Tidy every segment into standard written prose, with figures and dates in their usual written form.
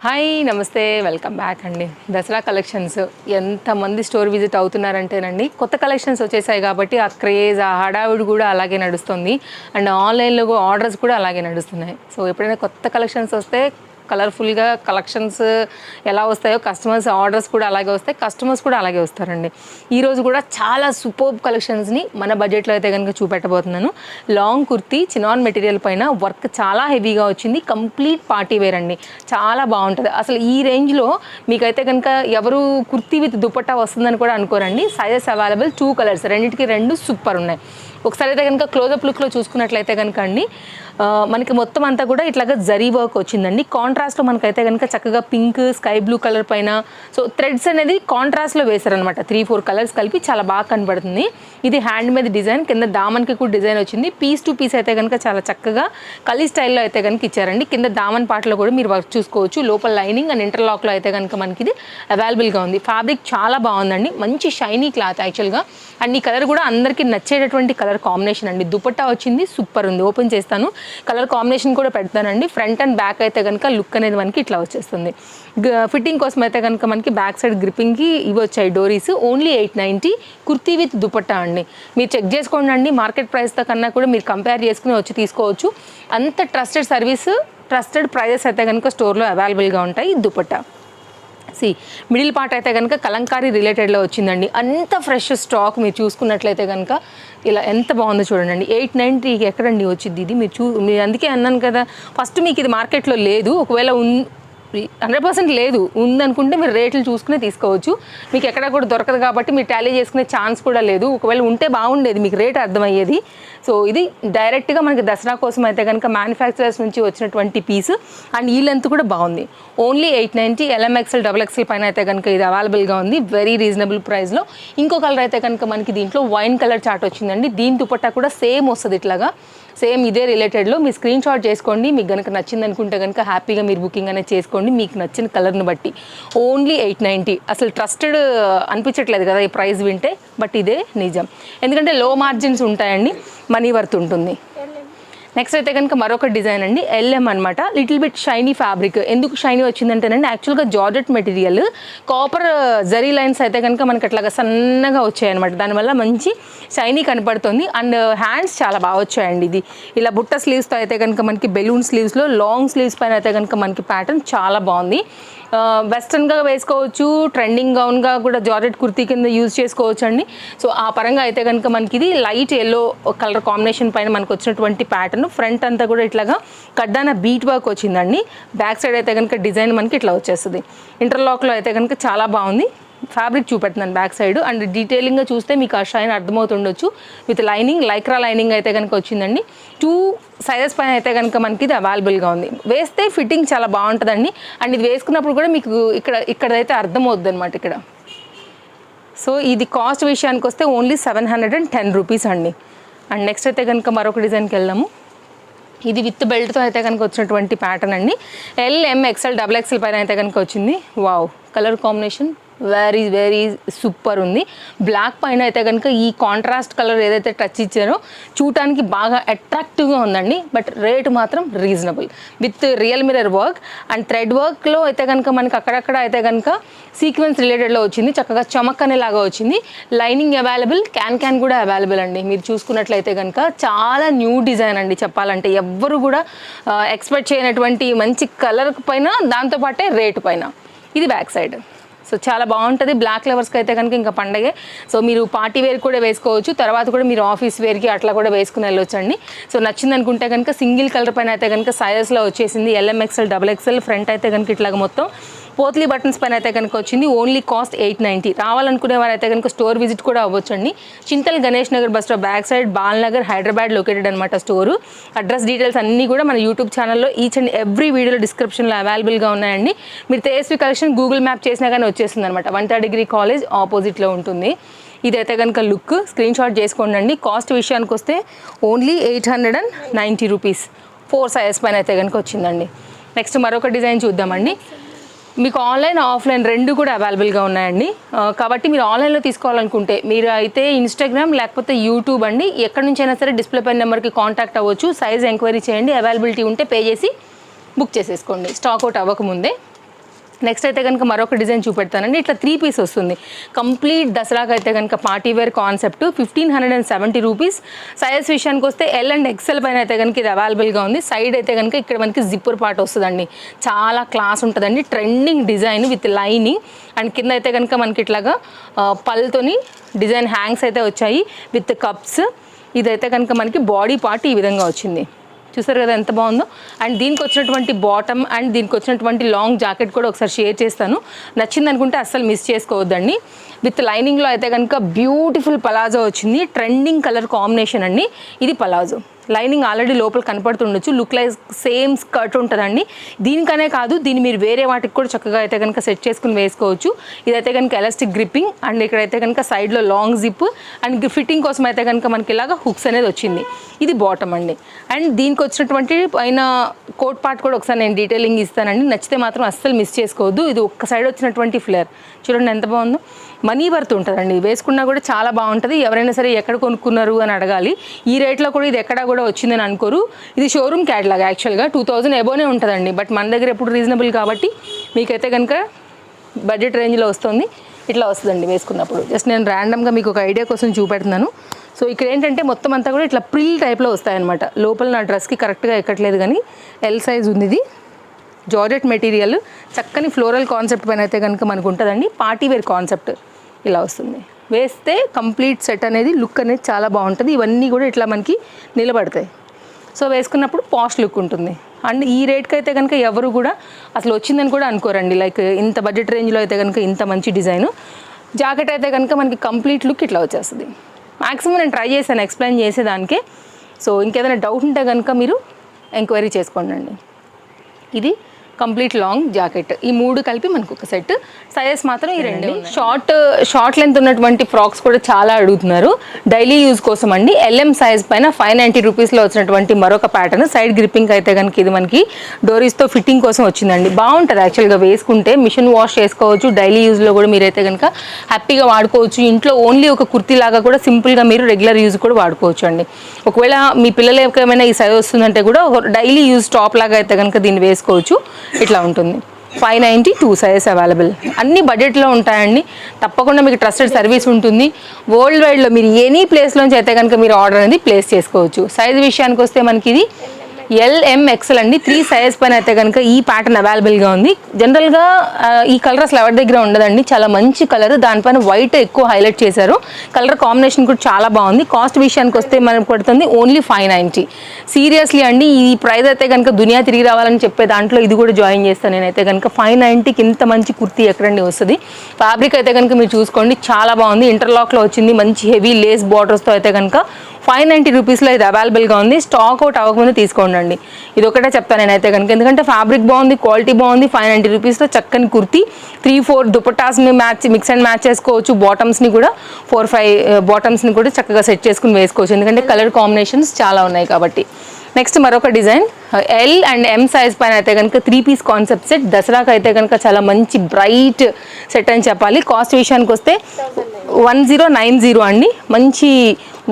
Hi నమస్తే welcome back అండి. Dasara collections ఎంతమంది స్టోర్ విజిట్ అవుతున్నారంటేనండి, కొత్త కలెక్షన్స్ వచ్చేసాయి కాబట్టి ఆ క్రేజ్ ఆ హడావిడి కూడా అలాగే నడుస్తుంది. అండ్ ఆన్లైన్లో ఆర్డర్స్ కూడా అలాగే నడుస్తున్నాయి. సో ఎప్పుడైనా కొత్త కలెక్షన్స్ వస్తే కలర్ఫుల్గా కలెక్షన్స్ ఎలా వస్తాయో కస్టమర్స్ ఆర్డర్స్ కూడా అలాగే వస్తాయి, కస్టమర్స్ కూడా అలాగే వస్తారండి. ఈరోజు కూడా చాలా సూపర్బ్ కలెక్షన్స్ని మన బడ్జెట్లో అయితే కనుక చూపెట్టబోతున్నాను. లాంగ్ కుర్తీ చినాన్ మెటీరియల్ పైన వర్క్ చాలా హెవీగా వచ్చింది, కంప్లీట్ పార్టీ వేర్ అండి. చాలా బాగుంటుంది. అసలు ఈ రేంజ్లో మీకైతే కనుక ఎవరు కుర్తీ విత్ దుపట్టా వస్తుందని కూడా అనుకోరండి. సైజెస్ అవైలబుల్ 2 కలర్స్, రెండింటికి 2 సూపర్ ఉన్నాయి. ఒకసారి అయితే కనుక క్లోజప్ లుక్లో చూసుకున్నట్లయితే కనుక అండి, మనకి మొత్తం అంతా కూడా ఇట్లాగా జరీ వర్క్ వచ్చిందండి. కాంట్రాస్ట్లో మనకైతే కనుక చక్కగా పింక్ స్కై బ్లూ కలర్ పైన సో థ్రెడ్స్ అనేది కాంట్రాస్ట్లో వేశారనమాట. 3-4 కలర్స్ కలిపి చాలా బాగా కనబడుతుంది. ఇది హ్యాండ్ మీద డిజైన్, కింద దామన్కి కూడా డిజైన్ వచ్చింది. పీస్ టు పీస్ అయితే కనుక చాలా చక్కగా కలీ స్టైల్లో అయితే కనుక ఇచ్చారండి. కింద దామన్ పార్ట్లో కూడా మీరు వర్క్ చూసుకోవచ్చు. లోపల లైనింగ్ అండ్ ఇంటర్లాక్లో అయితే కనుక మనకి ఇది అవైలబుల్గా ఉంది. ఫ్యాబ్రిక్ చాలా బాగుందండి, మంచి షైనీ క్లాత్ యాక్చువల్గా. అండ్ ఈ కలర్ కూడా అందరికీ నచ్చేటటువంటి కలర్ కాంబినేషన్ అండి. దుపట్టా వచ్చింది, సూపర్ ఉంది. ఓపెన్ చేస్తాను, కలర్ కాంబినేషన్ కూడా పెడతానండి. ఫ్రంట్ అండ్ బ్యాక్ అయితే కనుక లుక్ అనేది మనకి ఇట్లా వచ్చేస్తుంది. ఫిట్టింగ్ కోసం అయితే కనుక మనకి బ్యాక్ సైడ్ గ్రిప్పింగ్కి ఇవి వచ్చాయి డోరీస్. ఓన్లీ 890 కుర్తీ విత్ దుపట్టా అండి. మీరు చెక్ చేసుకోండి అండి, మార్కెట్ ప్రైస్తో కన్నా కూడా మీరు కంపేర్ చేసుకుని వచ్చి తీసుకోవచ్చు. అంత ట్రస్టెడ్ సర్వీస్, ట్రస్టెడ్ ప్రైజెస్ అయితే కనుక స్టోర్లో అవైలబుల్గా ఉంటాయి. దుపట్టా మిడిల్ పార్ట్ అయితే కనుక కలంకారీ రిలేటెడ్లో వచ్చిందండి. అంత ఫ్రెష్ స్టాక్ మీరు చూసుకున్నట్లయితే కనుక ఇలా ఎంత బాగుందో చూడండి. 890కి ఎక్కడండి వచ్చింది ఇది? మీరు అందుకే అన్నాను కదా, ఫస్ట్ మీకు ఇది మార్కెట్లో లేదు. ఒకవేళ 100% లేదు, ఉందనుకుంటే మీరు రేట్లు చూసుకునే తీసుకోవచ్చు. మీకు ఎక్కడ కూడా దొరకదు కాబట్టి మీరు టాలీ చేసుకునే ఛాన్స్ కూడా లేదు. ఒకవేళ ఉంటే బాగుండేది, మీకు రేట్ అర్థమయ్యేది. సో ఇది డైరెక్ట్గా మనకి దసరా కోసం అయితే కనుక మ్యానుఫ్యాక్చరర్స్ నుంచి వచ్చినటువంటి పీస్. అండ్ ఈ లెంత్ కూడా బాగుంది. ఓన్లీ 890 LMXL XXL పైన అయితే కనుక ఇది అవైలబుల్గా ఉంది, వెరీ రీజనబుల్ ప్రైస్లో. ఇంకో కలర్ అయితే కనుక మనకి దీంట్లో వైన్ కలర్ చార్ట్ వచ్చిందండి. దీని దుపట్టా కూడా సేమ్ వస్తుంది, ఇట్లాగా సేమ్ ఇదే రిలేటెడ్లో. మీరు స్క్రీన్ షాట్ చేసుకోండి, మీకు కనుక నచ్చింది అనుకుంటే కనుక హ్యాపీగా మీరు బుకింగ్ అనేది చేసుకోండి మీకు నచ్చిన కలర్ని బట్టి. ఓన్లీ 890. అసలు ట్రస్టెడ్ అనిపించట్లేదు కదా ఈ ప్రైస్ వింటే, బట్ ఇదే నిజం. ఎందుకంటే లో మార్జిన్స్ ఉంటాయండి, మనీ వర్త్ ఉంటుంది. నెక్స్ట్ అయితే కనుక మరొక డిజైన్ అండి, LM అనమాట. Little bit shiny fabric. ఎందుకు షైనీ వచ్చిందంటేనండి, యాక్చువల్గా georgette material, copper zari lines అయితే కనుక మనకి అట్లాగా సన్నగా వచ్చాయన్నమాట. దానివల్ల మంచి షైనీ కనపడుతుంది. అండ్ హ్యాండ్స్ చాలా బాగా వచ్చాయండి. ఇది ఇలా బుట్ట స్లీవ్స్తో అయితే కనుక మనకి బెలూన్ స్లీవ్స్లో లాంగ్ స్లీవ్స్ పైన అయితే కనుక మనకి ప్యాటర్న్ చాలా బాగుంది. వెస్ట్రన్గా వేసుకోవచ్చు, ట్రెండింగ్ గౌన్గా కూడా జార్జెట్ కుర్తీ కింద యూజ్ చేసుకోవచ్చు అండి. సో ఆ పరంగా అయితే కనుక మనకి ఇది లైట్ ఎల్లో కలర్ కాంబినేషన్ పైన మనకు వచ్చినటువంటి ప్యాటర్న్. ఫ్రంట్ అంతా కూడా ఇట్లాగా కడ్డాన బీట్ వర్క్ వచ్చిందండి. బ్యాక్ సైడ్ అయితే కనుక డిజైన్ మనకి ఇట్లా వచ్చేస్తుంది. ఇంటర్లాక్లో అయితే కనుక చాలా బాగుంది. ఫ్యాబ్రిక్ చూపెడుతున్నాను బ్యాక్ సైడ్. అండ్ డీటెయిలింగ్గా చూస్తే మీకు ఆ షైన్ అర్థమవుతుండొచ్చు. విత్ లైనింగ్, లైక్రా లైనింగ్ అయితే కనుక వచ్చిందండి. 2 సైజెస్ పైన అయితే కనుక మనకి ఇది అవైలబుల్గా ఉంది. వేస్తే ఫిట్టింగ్ చాలా బాగుంటుందండి. అండ్ ఇది వేసుకున్నప్పుడు కూడా మీకు ఇక్కడైతే అర్థమవుద్ది అనమాట ఇక్కడ. సో ఇది కాస్ట్ విషయానికి వస్తే ఓన్లీ 710 రూపీస్ అండి. అండ్ నెక్స్ట్ అయితే కనుక మరొక డిజైన్కి వెళ్దాము. ఇది విత్ బెల్ట్తో అయితే కనుక వచ్చినటువంటి ప్యాటర్న్ అండి. LMXL XXL పైన అయితే కనుక వచ్చింది. Wow, colour combination very very super ఉంది. బ్లాక్ పైన అయితే కనుక ఈ కాంట్రాస్ట్ కలర్ ఏదైతే టచ్ ఇచ్చారో చూడటానికి బాగా అట్రాక్టివ్గా ఉందండి. బట్ రేట్ మాత్రం reasonable. With real mirror work and thread వర్క్లో అయితే కనుక మనకి అక్కడక్కడ అయితే కనుక సీక్వెన్స్ రిలేటెడ్లో వచ్చింది, చక్కగా చమక్ అనేలాగా వచ్చింది. లైనింగ్ అవైలబుల్, క్యాన్ కూడా అవైలబుల్ అండి. మీరు చూసుకున్నట్లయితే కనుక చాలా న్యూ డిజైన్ అండి చెప్పాలంటే. ఎవ్వరు కూడా ఎక్స్పెక్ట్ చేయనటువంటి మంచి కలర్ పైన, దాంతోపాటే రేటు పైన. ఇది బ్యాక్ సైడ్. సో చాలా బాగుంటుంది. బ్లాక్ లవర్స్కి అయితే కనుక ఇంకా పండగే. సో మీరు పార్టీ వేర్ కూడా వేసుకోవచ్చు, తర్వాత కూడా మీరు ఆఫీస్ వేర్కి అట్లా కూడా వేసుకుని వెళ్ళొచ్చండి. సో నచ్చింది అనుకుంటే కనుక సింగిల్ కలర్ పైన అయితే కనుక సైజెస్లో వచ్చేసింది. LMXL XXL. ఫ్రంట్ అయితే కనుక ఇట్లాగ మొత్తం పోత్లీ బటన్స్ పైన అయితే కనుక వచ్చింది. Only cost 890. రావాలనుకునే వారు అయితే కనుక స్టోర్ విజిట్ కూడా అవ్వచ్చండి. Chintal Ganesh Nagar bus stop back side, Balnagar, Hyderabad located అనమాట స్టోరు. అడ్రస్ డీటెయిల్స్ అన్నీ కూడా మన యూట్యూబ్ ఛానల్లో ఈచ్ అండ్ ఎవ్రీ వీడియోలో డిస్క్రిప్షన్లో అవైలబుల్గా ఉన్నాయండి. మీరు తేజస్వి కలెక్షన్ గూగుల్ మ్యాప్ చేసినా కానీ వచ్చేస్తుంది అనమాట. 130 డిగ్రీ కాలేజ్ ఆపోజిట్లో ఉంటుంది. ఇదైతే కనుక లుక్ స్క్రీన్ షాట్ చేసుకోండి. కాస్ట్ విషయానికి వస్తే ఓన్లీ 890 రూపీస్. 4 సైజెస్ పైన అయితే కనుక వచ్చిందండి. నెక్స్ట్ మరొక డిజైన్ చూద్దామండి. మీకు ఆన్లైన్, ఆఫ్లైన్ 2 కూడా అవైలబుల్గా ఉన్నాయండి. కాబట్టి మీరు ఆన్లైన్లో తీసుకోవాలనుకుంటే మీరు అయితే ఇన్స్టాగ్రామ్ లేకపోతే యూట్యూబ్ అండి, ఎక్కడి నుంచైనా సరే డిస్ప్లే పైన నెంబర్కి కాంటాక్ట్ అవ్వచ్చు. సైజ్ ఎంక్వైరీ చేయండి, అవైలబిలిటీ ఉంటే పే చేసి బుక్ చేసేసుకోండి, స్టాక్ అవుట్ అవ్వకముందే. నెక్స్ట్ అయితే కనుక మరొక డిజైన్ చూపెడతానండి. ఇట్లా 3 పీస్ వస్తుంది. కంప్లీట్ దసరాకి అయితే కనుక party wear concept 1570 rupees. Size విషయానికి వస్తే ఎల్ అండ్ ఎక్సెల్ పైన అయితే కనుక ఇది అవైలబుల్గా ఉంది. సైడ్ అయితే కనుక ఇక్కడ మనకి జిప్పర్ పార్ట్ వస్తుందండి. చాలా క్లాస్ ఉంటుందండి. Trending design with lining and కింద అయితే కనుక మనకి ఇట్లాగా పళ్ళతోని డిజైన్ హ్యాంగ్స్ అయితే వచ్చాయి విత్ కప్స్. ఇదైతే కనుక మనకి బాడీ పార్ట్ ఈ విధంగా వచ్చింది. చూసారు కదా ఎంత బాగుందో. అండ్ దీనికి వచ్చినటువంటి బాటమ్ అండ్ దీనికి వచ్చినటువంటి లాంగ్ జాకెట్ కూడా ఒకసారి షేర్ చేస్తాను. నచ్చింది అనుకుంటే అస్సలు మిస్ చేసుకోవద్దండి. విత్ లైనింగ్లో అయితే కనుక బ్యూటిఫుల్ పలాజో వచ్చింది. ట్రెండింగ్ కలర్ కాంబినేషన్ అండి. ఇది పలాజో. లైనింగ్ ఆల్రెడీ లోపల కనపడుతుండొచ్చు. లుక్ లైక్ సేమ్ స్కర్ట్ ఉంటుందండి. దీనికనే కాదు, దీన్ని మీరు వేరే వాటికి కూడా చక్కగా అయితే కనుక సెట్ చేసుకుని వేసుకోవచ్చు. ఇదైతే కనుక ఎలాస్టిక్ గ్రిప్పింగ్ అండ్ ఇక్కడైతే కనుక సైడ్లో లాంగ్ జిప్ అండ్ ఫిట్టింగ్ కోసం అయితే కనుక మనకి ఇలాగా హుక్స్ అనేది వచ్చింది. ఇది బాటమ్ అండి. అండ్ దీనికి వచ్చినటువంటి పైన కోట్ పార్ట్ కూడా ఒకసారి నేను డీటెయిలింగ్ ఇస్తానండి. నచ్చితే మాత్రం అస్సలు మిస్ చేసుకోవద్దు. ఇది ఒక్క సైడ్ వచ్చినటువంటి ఫ్లేర్ చూడండి ఎంత బాగుందో. మనీ వర్త్ ఉంటుందండి. వేసుకున్నా కూడా చాలా బాగుంటుంది. ఎవరైనా సరే ఎక్కడ కొనుక్కున్నారు అని అడగాలి. ఈ రేట్లో కూడా ఇది ఎక్కడా కూడా వచ్చిందని అనుకోరు. ఇది షోరూమ్ క్యాటలాగ్ యాక్చువల్గా 2000 ఎబోనే ఉంటుందండి. బట్ మన దగ్గర ఎప్పుడు రీజనబుల్ కాబట్టి మీకైతే కనుక బడ్జెట్ రేంజ్లో వస్తుంది. ఇట్లా వస్తుందండి వేసుకున్నప్పుడు. జస్ట్ నేను ర్యాండమ్గా మీకు ఒక ఐడియా కోసం చూపెడుతున్నాను. సో ఇక్కడ ఏంటంటే మొత్తం అంతా కూడా ఇట్లా ప్రిల్ టైప్లో వస్తాయన్నమాట. లోపల నా డ్రెస్కి కరెక్ట్గా ఎక్కట్లేదు కానీ ఎల్ సైజ్ ఉంది. ఇది జార్జెట్ మెటీరియల్ చక్కని ఫ్లోరల్ కాన్సెప్ట్ పైన అయితే కనుక మనకు ఉంటుందండి. పార్టీ వేర్ కాన్సెప్ట్ ఇలా వస్తుంది. వేస్తే కంప్లీట్ సెట్ అనేది లుక్ అనేది చాలా బాగుంటుంది. ఇవన్నీ కూడా ఇట్లా మనకి నిలబడతాయి. సో వేసుకున్నప్పుడు పాష్ లుక్ ఉంటుంది. అండ్ ఈ రేట్కి అయితే కనుక ఎవరు కూడా అసలు వచ్చిందని కూడా అనుకోరండి. లైక్ ఇంత బడ్జెట్ రేంజ్లో అయితే కనుక ఇంత మంచి డిజైను. జాకెట్ అయితే కనుక మనకి కంప్లీట్ లుక్ ఇట్లా వచ్చేస్తుంది. మ్యాక్సిమం నేను ట్రై చేశాను ఎక్స్ప్లెయిన్ చేసేదానికే. సో ఇంకేదైనా డౌట్ ఉంటే కనుక మీరు ఎంక్వైరీ చేసుకోండి. ఇది కంప్లీట్ లాంగ్ జాకెట్. ఈ 3 కలిపి మనకు ఒక సెట్. సైజెస్ మాత్రం ఈ 2. షార్ట్ లెంత్ ఉన్నటువంటి ఫ్రాక్స్ కూడా చాలా అడుగుతున్నారు డైలీ యూజ్ కోసం అండి. LM సైజ్ పైన 590 రూపీస్లో వచ్చినటువంటి మరొక ప్యాటర్న్. సైడ్ గ్రిప్పింగ్ అయితే కనుక ఇది మనకి డోరీస్తో ఫిట్టింగ్ కోసం వచ్చిందండి. బాగుంటుంది యాక్చువల్గా వేసుకుంటే. మిషన్ వాష్ చేసుకోవచ్చు. డైలీ యూజ్లో కూడా మీరైతే కనుక హ్యాపీగా వాడుకోవచ్చు. ఇంట్లో ఓన్లీ ఒక కుర్తీ లాగా కూడా సింపుల్గా మీరు రెగ్యులర్ యూజ్ కూడా వాడుకోవచ్చు అండి. ఒకవేళ మీ పిల్లలకి ఏమైనా ఈ సైజ్ వస్తుందంటే కూడా ఒక డైలీ యూజ్ టాప్ లాగా అయితే కనుక దీన్ని వేసుకోవచ్చు. ఇట్లా ఉంటుంది. 592 సైజెస్ అవైలబుల్. అన్ని బడ్జెట్లో ఉంటాయండి. తప్పకుండా మీకు ట్రస్టెడ్ సర్వీస్ ఉంటుంది. వరల్డ్ వైడ్లో మీరు ఎనీ ప్లేస్లోంచి అయితే కనుక మీరు ఆర్డర్ అనేది ప్లేస్ చేసుకోవచ్చు. సైజ్ విషయానికి వస్తే మనకి ఇది LMXL అండి. 3 సైజ్ పైన అయితే కనుక ఈ ప్యాటర్న్ అవైలబుల్గా ఉంది. జనరల్గా ఈ కలర్ అసలు ఎవరి దగ్గర ఉండదండి. చాలా మంచి కలర్. దానిపైన వైట్ ఎక్కువ హైలైట్ చేశారు. కలర్ కాంబినేషన్ కూడా చాలా బాగుంది. కాస్ట్ విషయానికి వస్తే మనకు పడుతుంది ఓన్లీ 590. సీరియస్లీ అండి ఈ ప్రైస్ అయితే కనుక దునియా తిరిగి రావాలని చెప్పే దాంట్లో ఇది కూడా జాయిన్ చేస్తాను నేనైతే కనుక. 590కి ఇంత మంచి కుర్తీ ఎక్కడండి వస్తుంది. ఫ్యాబ్రిక్ అయితే కనుక మీరు చూసుకోండి చాలా బాగుంది. ఇంటర్లాక్లో వచ్చింది. మంచి హెవీ లేస్ బార్డర్స్తో అయితే కనుక 590 రూపీస్లో ఇది అవైలబుల్గా ఉంది. స్టాక్ అవుట్ అవ్వకముందు తీసుకోండి. ఇది ఒకటే చెప్తాను నేనైతే కనుక. ఎందుకంటే ఫ్యాబ్రిక్ బాగుంది, క్వాలిటీ బాగుంది. 590 రూపీస్లో చక్కని కుర్తీ. 3-4 దుపట్టాస్ని మిక్స్ అండ్ మ్యాచ్ చేసుకోవచ్చు. బాటమ్స్ని కూడా 4-5 బాటమ్స్ని కూడా చక్కగా సెట్ చేసుకుని వేసుకోవచ్చు. ఎందుకంటే కలర్ కాంబినేషన్స్ చాలా ఉన్నాయి కాబట్టి. నెక్స్ట్ మరొక design L and M size పైన అయితే కనుక 3 పీస్ కాన్సెప్ట్ సెట్. దసరాకి అయితే కనుక చాలా మంచి బ్రైట్ సెట్ అని చెప్పాలి. కాస్ట్ విషయానికి వస్తే 1090 అండి. మంచి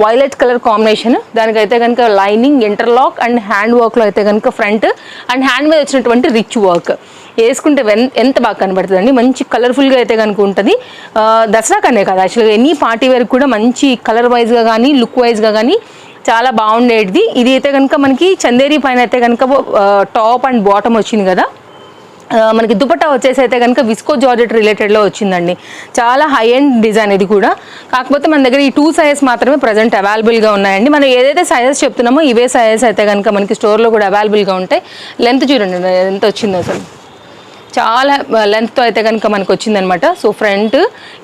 వైలెట్ కలర్ కాంబినేషన్. దానికైతే కనుక లైనింగ్, ఇంటర్లాక్ అండ్ హ్యాండ్ వర్క్లో అయితే కనుక ఫ్రంట్ అండ్ హ్యాండ్ మీద వచ్చినటువంటి రిచ్ వర్క్ వేసుకుంటే ఎంత బాగా కనబడుతుందండి. మంచి కలర్ఫుల్గా అయితే కనుక ఉంటుంది. దసరా కనే కదా యాక్చువల్గా ఎనీ పార్టీ వేర్ కూడా మంచి కలర్ వైజ్గా కానీ లుక్ వైజ్గా కానీ చాలా బాగుండేది. ఇది అయితే కనుక మనకి చందేరి పైన అయితే కనుక టాప్ అండ్ బాటమ్ వచ్చింది కదా. మనకి దుపట్టా వచ్చేసి అయితే కనుక విస్కో జార్జెట్ రిలేటెడ్లో వచ్చిందండి. చాలా హై ఎండ్ డిజైన్ ఇది కూడా. కాకపోతే మన దగ్గర ఈ 2 సైజెస్ మాత్రమే ప్రజెంట్ అవైలబుల్గా ఉన్నాయండి. మనం ఏదైతే సైజెస్ చెప్తున్నామో ఇవే సైజెస్ అయితే కనుక మనకి స్టోర్లో కూడా అవైలబుల్గా ఉంటాయి. లెంత్ చూడండి ఎంత వచ్చిందో అసలు. చాలా లెంత్తో అయితే కనుక మనకు వచ్చిందనమాట. సో ఫ్రంట్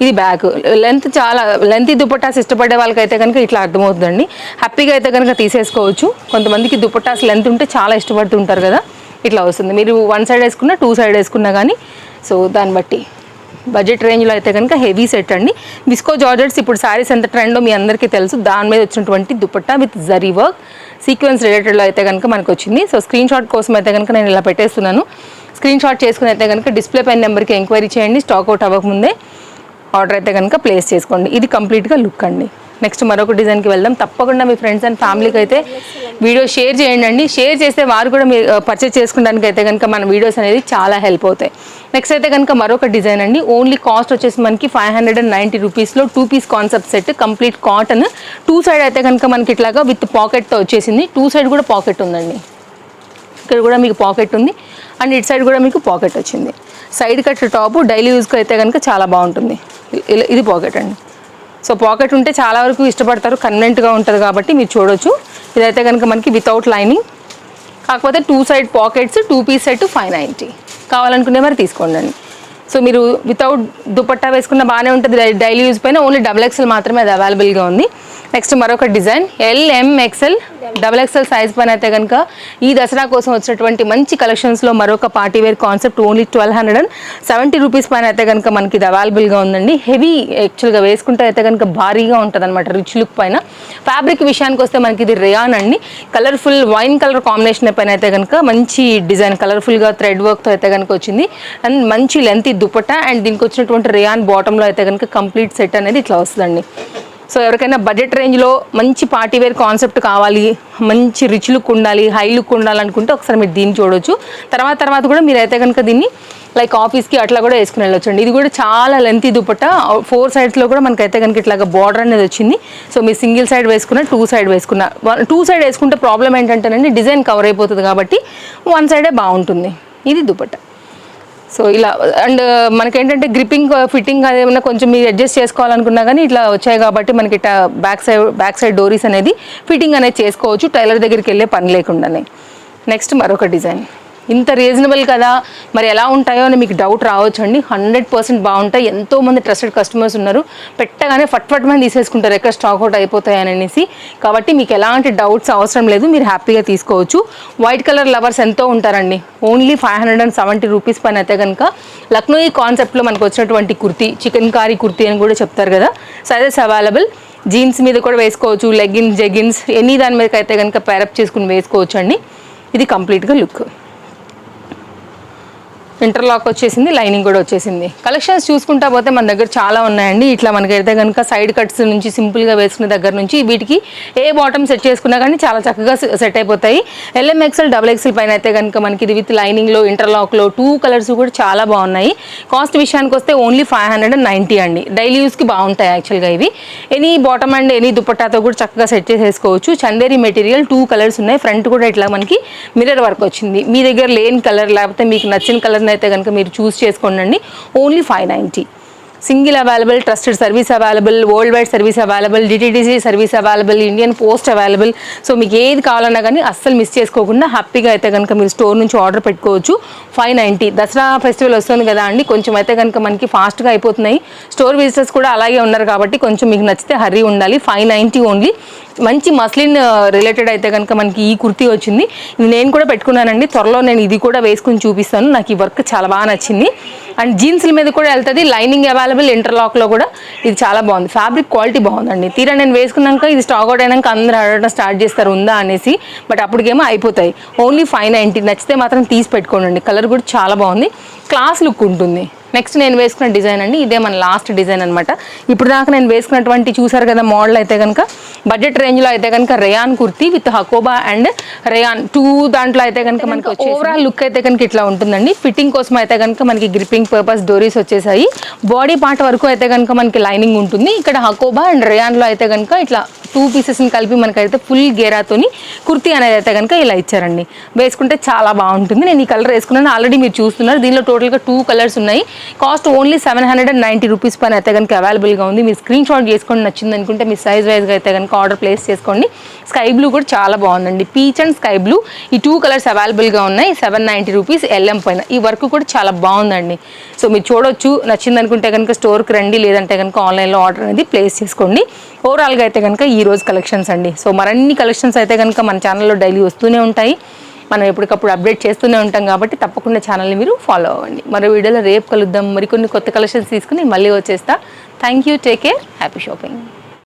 ఇది బ్యాక్ లెంత్ చాలా లెంత్. దుపట్టాస్ ఇష్టపడే వాళ్ళకైతే కనుక ఇట్లా అర్థమవుతుందండి. హ్యాపీగా అయితే కనుక తీసేసుకోవచ్చు. కొంతమందికి దుపట్టాస్ లెంత్ ఉంటే చాలా ఇష్టపడుతుంటారు కదా. ఇట్లా వస్తుంది. మీరు 1 సైడ్ వేసుకున్నా 2 సైడ్ వేసుకున్నా కానీ సో దాన్ని బట్టి బడ్జెట్ రేంజ్లో అయితే కనుక హెవీ సెట్ అండి. విస్కో జార్జెట్స్ ఇప్పుడు శారీస్ ఎంత ట్రెండో మీ అందరికీ తెలుసు. దాని మీద వచ్చినటువంటి dupatta with zari work sequins రిలేటెడ్లో అయితే కనుక మనకు వచ్చింది. సో స్క్రీన్ షాట్ కోసం అయితే కనుక నేను ఇలా పెట్టేస్తున్నాను. స్క్రీన్ షాట్ చేసుకుని అయితే కనుక డిస్ప్లే పైన నెంబర్కి ఎంక్వైరీ చేయండి. స్టాక్ అవుట్ అవ్వకముందే ఆర్డర్ అయితే కనుక ప్లేస్ చేసుకోండి. ఇది కంప్లీట్గా లుక్ అండి. నెక్స్ట్ మరొక డిజైన్కి వెళ్దాం. తప్పకుండా మీ ఫ్రెండ్స్ అండ్ ఫ్యామిలీకి అయితే వీడియో షేర్ చేయండి. షేర్ చేస్తే వారు కూడా మీరు పర్చేస్ చేసుకోవడానికి అయితే కనుక మన వీడియోస్ అనేది చాలా హెల్ప్ అవుతాయి. నెక్స్ట్ అయితే కనుక మరొక డిజైన్ అండి. ఓన్లీ కాస్ట్ వచ్చేసి మనకి 590 రూపీస్లో 2 piece concept set, complete cotton. 2 side అయితే కనుక మనకి ఇట్లాగా విత్ పాకెట్తో వచ్చేసింది. 2 సైడ్ కూడా పాకెట్ ఉందండి. ఇక్కడ కూడా మీకు పాకెట్ ఉంది అండ్ ఇటు సైడ్ కూడా మీకు పాకెట్ వచ్చింది. సైడ్ కట్ టాప్ డైలీ యూజ్కి అయితే కనుక చాలా బాగుంటుంది. ఇది పాకెట్ అండి. సో పాకెట్ ఉంటే చాలా వరకు ఇష్టపడతారు, కన్వెంట్గా ఉంటుంది కాబట్టి మీరు చూడొచ్చు. ఇదైతే కనుక మనకి వితౌట్ లైనింగ్, కాకపోతే 2 సైడ్ పాకెట్స్, 2 పీస్ సెట్ 590. కావాలనుకునే మరి తీసుకోండి. సో మీరు వితౌట్ దుపట్టా వేసుకున్న బాగానే ఉంటుంది. డైలీ యూజ్ పైన ఓన్లీ XXL మాత్రమే అది అవైలబుల్గా ఉంది. నెక్స్ట్ మరొక డిజైన్ LMXL XXL సైజ్ పైన అయితే కనుక ఈ దసరా కోసం వచ్చినటువంటి మంచి కలెక్షన్స్లో మరొక party wear concept only 1270 rupees పైన అయితే కనుక మనకి ఇది అవైలబుల్గా ఉందండి. హెవీ యాక్చువల్గా వేసుకుంటే అయితే కనుక భారీగా ఉంటుంది అనమాట, రిచ్ లుక్ పైన. ఫ్యాబ్రిక్ విషయానికి వస్తే మనకి ఇది రేయాన్ అండి. కలర్ఫుల్ వైన్ కలర్ కాంబినేషన్ పైన అయితే కనుక మంచి డిజైన్ కలర్ఫుల్గా థ్రెడ్ వర్క్తో అయితే కనుక వచ్చింది. అండ్ మంచి లెంత్ దుపట్టా అండ్ దీనికి వచ్చినటువంటి రేయాన్ బాటంలో అయితే కనుక కంప్లీట్ సెట్ అనేది ఇట్లా వస్తుందండి. సో ఎవరికైనా బడ్జెట్ రేంజ్లో మంచి పార్టీ వేర్ కాన్సెప్ట్ కావాలి, మంచి రిచ్ లుక్ ఉండాలి, హై లుక్ ఉండాలనుకుంటే ఒకసారి మీరు దీన్ని చూడొచ్చు. తర్వాత కూడా మీరైతే కనుక దీన్ని లైక్ ఆఫీస్కి అట్లా కూడా వేసుకుని వెళ్ళొచ్చండి. ఇది కూడా చాలా లెంతీ దుపట్టా. 4 సైడ్స్లో కూడా మనకైతే కనుక ఇట్లాగా బార్డర్ అనేది వచ్చింది. సో మీరు సింగిల్ సైడ్ వేసుకున్న, 2 సైడ్ వేసుకున్న, 2 సైడ్ వేసుకుంటే ప్రాబ్లం ఏంటంటేనండి డిజైన్ కవర్ అయిపోతుంది కాబట్టి 1 సైడే బాగుంటుంది. ఇది దుపట్టా. సో ఇలా అండ్ మనకేంటంటే గ్రిప్పింగ్ ఫిట్టింగ్ అదేమన్నా కొంచెం మీరు అడ్జస్ట్ చేసుకోవాలనుకున్నా కానీ ఇట్లా వచ్చాయి కాబట్టి మనకి ఇట్లా బ్యాక్ సైడ్ డోరీస్ అనేది ఫిట్టింగ్ అనేది చేసుకోవచ్చు టైలర్ దగ్గరికి వెళ్ళే పని లేకుండానే. నెక్స్ట్ మరొక డిజైన్. ఇంత రీజనబుల్ కదా మరి ఎలా ఉంటాయో అని మీకు డౌట్ రావచ్చు అండి. 100% బాగుంటాయి. ఎంతోమంది ట్రస్టెడ్ కస్టమర్స్ ఉన్నారు, పెట్టగానే ఫట్ మంది తీసేసుకుంటారు ఎక్కడ స్టాక్ అవుట్ అయిపోతాయని అనేసి. కాబట్టి మీకు ఎలాంటి డౌట్స్ అవసరం లేదు, మీరు హ్యాపీగా తీసుకోవచ్చు. వైట్ కలర్ లవర్స్ ఎంతో ఉంటారండి. ఓన్లీ 570 రూపీస్ పైన అయితే కనుక లక్నో ఈ కాన్సెప్ట్లో మనకు వచ్చినటువంటి కుర్తీ, చికెన్ కారీ కుర్తీ అని కూడా చెప్తారు కదా, సైజెస్ అవైలబుల్. జీన్స్ మీద కూడా వేసుకోవచ్చు, లెగ్గిన్స్, జెగిన్స్ ఎనీ దాని మీదకి అయితే కనుక పేరప్ చేసుకుని వేసుకోవచ్చు అండి. ఇది కంప్లీట్గా లుక్. ఇంటర్లాక్ వచ్చేసింది, లైనింగ్ కూడా వచ్చేసింది. కలెక్షన్స్ చూసుకుంటా పోతే మన దగ్గర చాలా ఉన్నాయండి. ఇట్లా మనకైతే కనుక సైడ్ కట్స్ నుంచి సింపుల్గా వేసుకునే దగ్గర నుంచి వీటికి ఏ బాటమ్ సెట్ చేసుకున్నా కానీ చాలా చక్కగా సెట్ అయిపోతాయి. LMXL XXL పైన అయితే కనుక మనకి ఇది విత్ లైనింగ్లో ఇంటర్లాక్లో 2 కలర్స్ కూడా చాలా బాగున్నాయి. కాస్ట్ విషయానికి వస్తే ఓన్లీ 590 అండి. డైలీ యూస్కి బాగుంటాయి యాక్చువల్గా ఇవి. ఎనీ బాటమ్ అండ్ ఎనీ దుపట్టాతో కూడా చక్కగా సెట్ చేసేసుకోవచ్చు. చందేరి మెటీరియల్ 2 కలర్స్ ఉన్నాయి. ఫ్రంట్ కూడా ఇట్లా మనకి మిర్రర్ వర్క్ వచ్చింది. మీ దగ్గర లేని కలర్ లేకపోతే మీకు నచ్చిన కలర్ అయితే కనుక మీరు చూస్ చేసుకోండి. Only 590. Single available, trusted service available, world wide service available, DTDC service available, Indian post available. So మీకు ఏది కావాలన్నా కానీ అస్సలు మిస్ చేసుకోకుండా హ్యాపీగా అయితే కనుక మీరు స్టోర్ నుంచి ఆర్డర్ పెట్టుకోవచ్చు. 590. దసరా ఫెస్టివల్ వస్తుంది కదా అండి, కొంచెం అయితే కనుక మనకి ఫాస్ట్గా అయిపోతున్నాయి. స్టోర్ విజిటర్స్ కూడా అలాగే ఉన్నారు కాబట్టి కొంచెం మీకు నచ్చితే హర్రీ ఉండాలి. 590 ఓన్లీ. మంచి మస్లిన్ రిలేటెడ్ అయితే కనుక మనకి ఈ కుర్తీ వచ్చింది. ఇది నేను కూడా పెట్టుకున్నానండి. త్వరలో నేను ఇది కూడా వేసుకుని చూపిస్తాను. నాకు ఈ వర్క్ చాలా బాగా నచ్చింది. అండ్ జీన్స్ల మీద కూడా వెళ్తుంది. లైనింగ్ అవైలబుల్, ఇంటర్లాక్లో కూడా ఇది చాలా బాగుంది. ఫ్యాబ్రిక్ క్వాలిటీ బాగుందండి. తీరా నేను వేసుకున్నాక ఇది స్టాక్ అవుట్ అయినాక అందరూ అడగడం స్టార్ట్ చేస్తారు ఉందా అనేసి, బట్ అప్పటికేమో అయిపోతాయి. ఓన్లీ 590. నచ్చితే మాత్రం తీసి పెట్టుకోండి. కలర్ కూడా చాలా బాగుంది, క్లాస్ లుక్ ఉంటుంది. నెక్స్ట్ నేను వేసుకున్న డిజైన్ అండి, ఇదే మన లాస్ట్ డిజైన్ అనమాట. ఇప్పుడు దాకా నేను వేసుకున్నటువంటి చూసారు కదా మోడల్ అయితే కనుక బడ్జెట్ రేంజ్లో అయితే కనుక rayon kurti with Hakoba and rayon 2 దాంట్లో అయితే కనుక మనకి ఓవరాల్ లుక్ అయితే కనుక ఇట్లా ఉంటుందండి. ఫిట్టింగ్ కోసం అయితే కనుక మనకి గ్రిప్పింగ్ పర్పస్ డోరీస్ వచ్చేసాయి. బాడీ పార్ట్ వరకు అయితే కనుక మనకి లైనింగ్ ఉంటుంది. ఇక్కడ హకోబా అండ్ రేయాన్లో అయితే కనుక ఇట్లా 2 పీసెస్ని కలిపి మనకైతే ఫుల్ గేరాతోని కుర్తీ అనేది అయితే కనుక ఇలా ఇచ్చారండి. వేసుకుంటే చాలా బాగుంటుంది. నేను ఈ కలర్ వేసుకున్నాను, ఆల్రెడీ మీరు చూస్తున్నారు. దీనిలో టోటల్గా 2 కలర్స్ ఉన్నాయి. కాస్ట్ ఓన్లీ 790 రూపీస్ పైన అయితే కనుక అవైలబుల్గా ఉంది. మీరు స్క్రీన్ షాట్ చేసుకొని నచ్చింది అనుకుంటే మీ సైజ్ వైజ్గా అయితే కనుక ఆర్డర్ ప్లేస్ చేసుకోండి. స్కై బ్లూ కూడా చాలా బాగుందండి. పీచ్ అండ్ స్కై బ్లూ ఈ 2 కలర్స్ అవైలబుల్గా ఉన్నాయి. 790 రూపీస్ LM పైన. ఈ వర్క్ కూడా చాలా బాగుందండి. సో మీరు చూడొచ్చు, నచ్చింది అనుకుంటే కనుక స్టోర్కి రండి, లేదంటే కనుక ఆన్లైన్లో ఆర్డర్ అనేది ప్లేస్ చేసుకోండి. ఓవరాల్గా అయితే కనుక ఈ రోజు కలెక్షన్స్ అండి. సో మరిన్ని కలెక్షన్స్ అయితే కనుక మన ఛానల్లో డైలీ వస్తూనే ఉంటాయి. మనం ఎప్పటికప్పుడు అప్డేట్ చేస్తూనే ఉంటాం కాబట్టి తప్పకుండా ఛానల్ని మీరు ఫాలో అవ్వండి. మరో వీడియోలో రేపు కలుద్దాం. మరికొన్ని కొత్త కలెక్షన్స్ తీసుకుని మళ్ళీ వచ్చేస్తా. Thank you, take care, happy shopping.